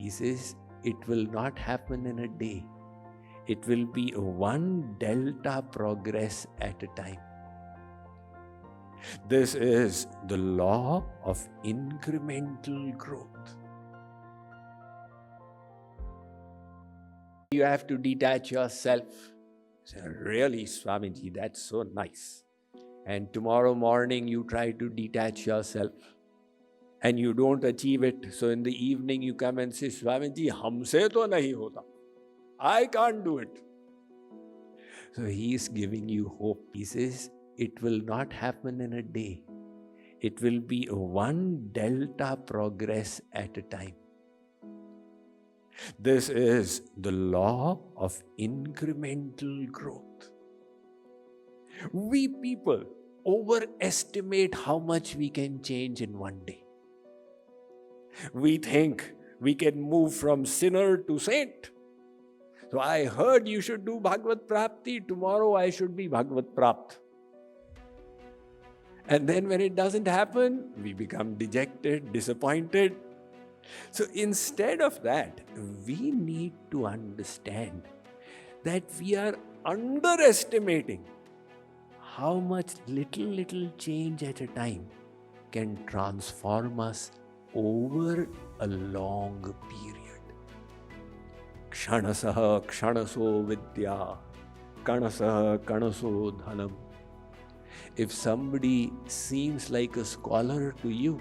He says it will not happen in a day. It will be one delta progress at a time. This is the law of incremental growth. You have to detach yourself. Say, really, Swamiji, that's so nice. And tomorrow morning you try to detach yourself and you don't achieve it. So in the evening you come and say, Swamiji, humse to nahi hota. I can't do it. So he is giving you hope. He says, it will not happen in a day. It will be one delta progress at a time. This is the law of incremental growth. We people overestimate how much we can change in one day. We think we can move from sinner to saint. So I heard you should do Bhagavad Prapti. Tomorrow I should be Bhagavad Prapt. And then when it doesn't happen, we become dejected, disappointed. So instead of that, we need to understand that we are underestimating how much little change at a time can transform us over a long period. Kshanasah kshanaso vidya, kanasah kanaso dhanam. If somebody seems like a scholar to you,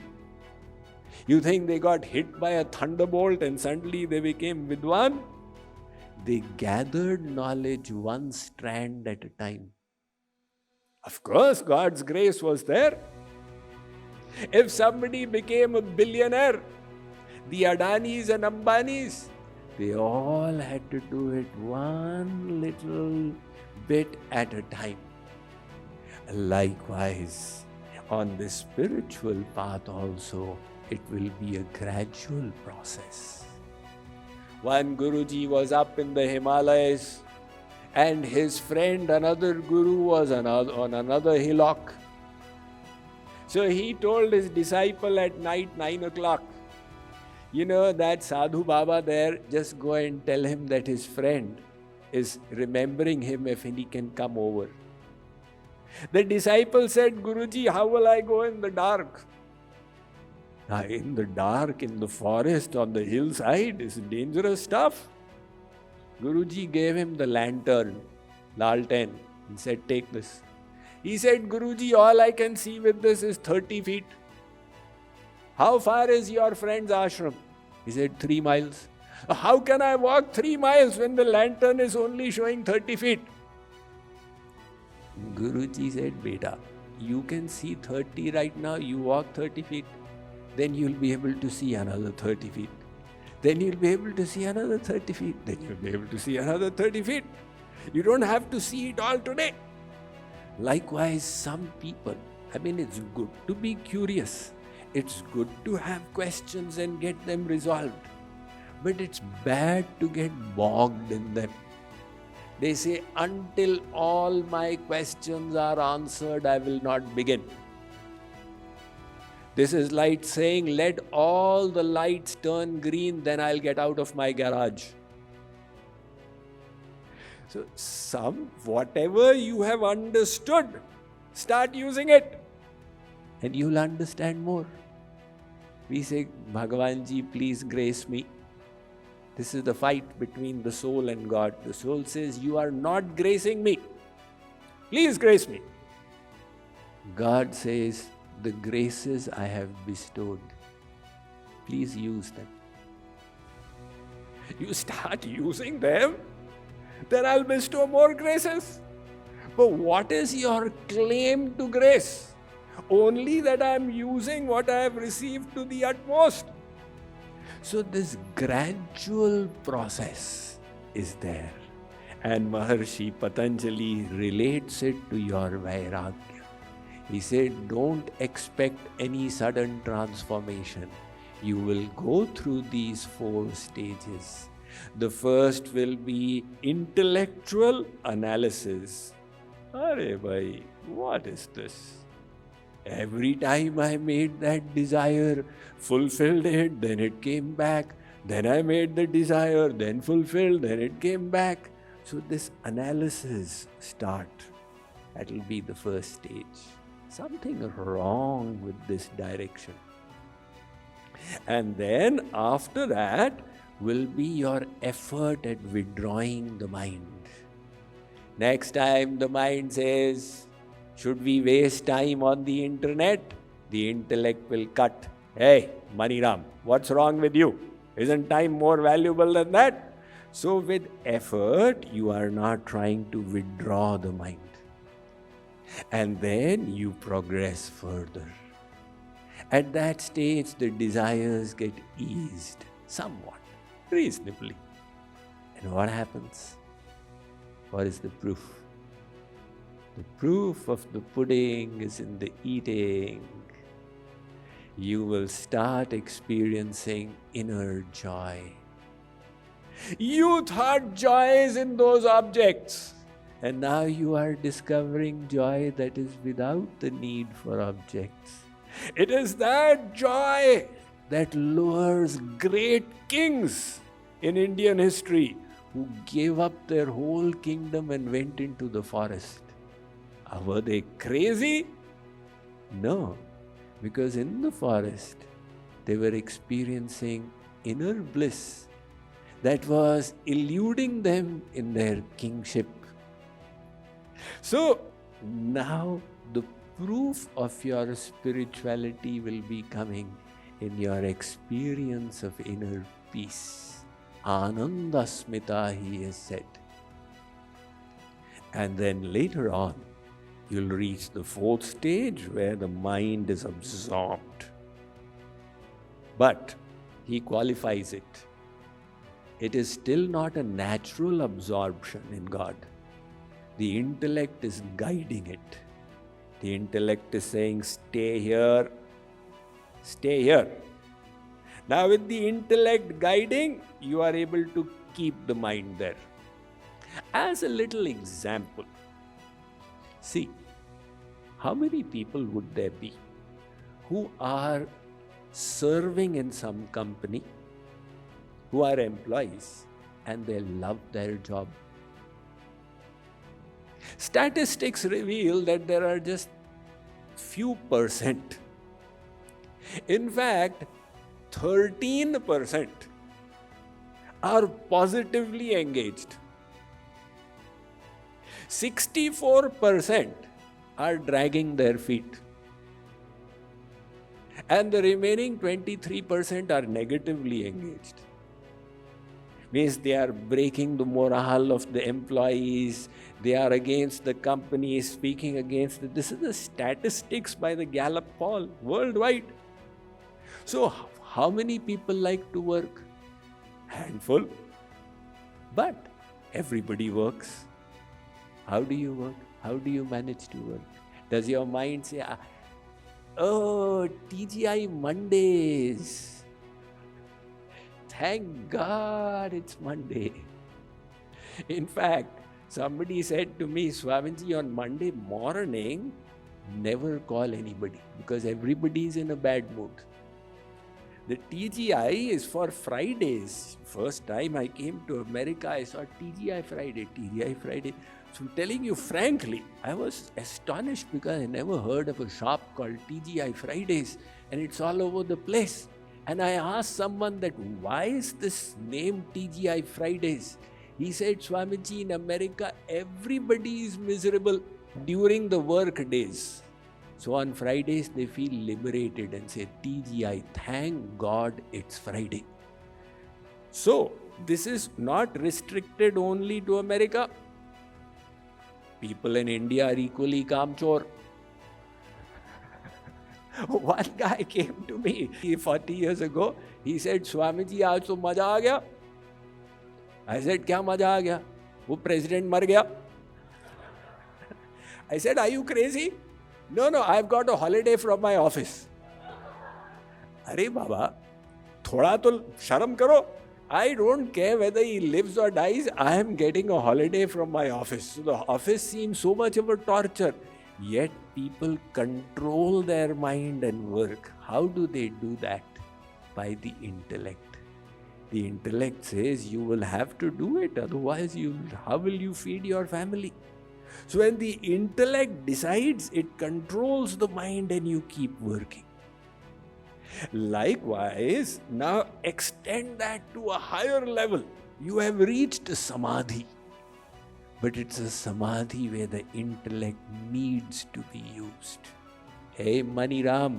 you think they got hit by a thunderbolt and suddenly they became Vidwan? They gathered knowledge one strand at a time. Of course, God's grace was there. If somebody became a billionaire, the Adanis and Ambanis, they all had to do it one little bit at a time. Likewise, on the spiritual path also, it will be a gradual process. One Guruji was up in the Himalayas and his friend, another Guru, was on another hillock. So he told his disciple at night, 9 o'clock, you know that Sadhu Baba there, just go and tell him that his friend is remembering him if he can come over. The disciple said, Guruji, how will I go in the dark? In the dark, in the forest, on the hillside is dangerous stuff. Guruji gave him the lantern, Lalten, and said, take this. He said, Guruji, all I can see with this is 30 feet. How far is your friend's ashram? He said, 3 miles. How can I walk 3 miles when the lantern is only showing 30 feet? Guruji said, Beta, you can see 30 right now, you walk 30 feet. Then you'll be able to see another 30 feet. Then you'll be able to see another 30 feet. Then you'll be able to see another 30 feet. You don't have to see it all today. Likewise, some people, it's good to be curious. It's good to have questions and get them resolved. But it's bad to get bogged in them. They say, until all my questions are answered, I will not begin. This is like saying, let all the lights turn green, then I'll get out of my garage. So whatever you have understood, start using it. And you'll understand more. We say, Bhagavanji, please grace me. This is the fight between the soul and God. The soul says, you are not gracing me. Please grace me. God says, the graces I have bestowed, please use them. You start using them, then I'll bestow more graces. But what is your claim to grace? Only that I am using what I have received to the utmost. So this gradual process is there. And Maharshi Patanjali relates it to your Vairagya. He said, don't expect any sudden transformation. You will go through these 4 stages. The first will be intellectual analysis. Arey bhai, what is this? Every time I made that desire, fulfilled it, then it came back. then I made the desire, then fulfilled, then it came back. So this analysis start. That will be the first stage. Something wrong with this direction. And then after that will be your effort at withdrawing the mind. Next time the mind says, should we waste time on the internet? The intellect will cut. Hey, Maniram, what's wrong with you? Isn't time more valuable than that? So with effort, you are not trying to withdraw the mind. And then you progress further. At that stage, the desires get eased somewhat, reasonably. And what happens? What is the proof? The proof of the pudding is in the eating. You will start experiencing inner joy. You thought joy is in those objects. And now you are discovering joy that is without the need for objects. It is that joy that lures great kings in Indian history who gave up their whole kingdom and went into the forest. Were they crazy? No, because in the forest they were experiencing inner bliss that was eluding them in their kingship. So now the proof of your spirituality will be coming in your experience of inner peace. Ananda Smita, he has said. And then later on, you'll reach the fourth stage where the mind is absorbed. But he qualifies it. It is still not a natural absorption in God. The intellect is guiding it. The intellect is saying, stay here, stay here. Now with the intellect guiding, you are able to keep the mind there. As a little example, see, how many people would there be who are serving in some company, who are employees, and they love their job? Statistics reveal that there are just few percent. In fact, 13% are positively engaged. 64% are dragging their feet. And the remaining 23% are negatively engaged. Means they are breaking the morale of the employees, they are against the company, speaking against it. This is the statistics by the Gallup poll worldwide. So how many people like to work? Handful. But everybody works. How do you work? How do you manage to work? Does your mind say, oh, TGI Mondays. Thank God it's Monday. In fact, somebody said to me, Swamiji, on Monday morning, never call anybody because everybody is in a bad mood. The TGI is for Fridays. First time I came to America, I saw TGI Friday. So I'm telling you frankly, I was astonished because I never heard of a shop called TGI Fridays, and it's all over the place. And I asked someone that, why is this name TGI Fridays? He said, Swamiji, in America, everybody is miserable during the work days. So on Fridays, they feel liberated and say, TGI, thank God it's Friday. So this is not restricted only to America. People in India are equally kamchor. One guy came to me 40 years ago. He said, Swamiji, aaj to maja aa gaya. I said, kya maja aa gaya? Wo president mar gaya. I said, are you crazy? No, I've got a holiday from my office. Arey Baba, thoda to sharam karo. I don't care whether he lives or dies. I am getting a holiday from my office. So the office seems so much of a torture. Yet people control their mind and work. How do they do that? By the intellect. The intellect says you will have to do it, otherwise how will you feed your family? So when the intellect decides, it controls the mind and you keep working. Likewise, now extend that to a higher level. You have reached samadhi, but it's a samadhi where the intellect needs to be used. Hey Maniram,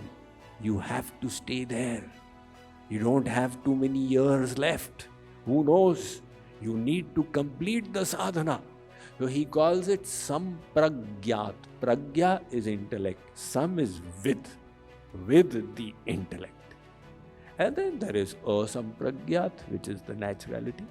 you have to stay there. You don't have too many years left. Who knows? You need to complete the sadhana. So he calls it sampragyat. Pragya is intellect. Sam is with the intellect. And then there is asampragyat, which is the naturality.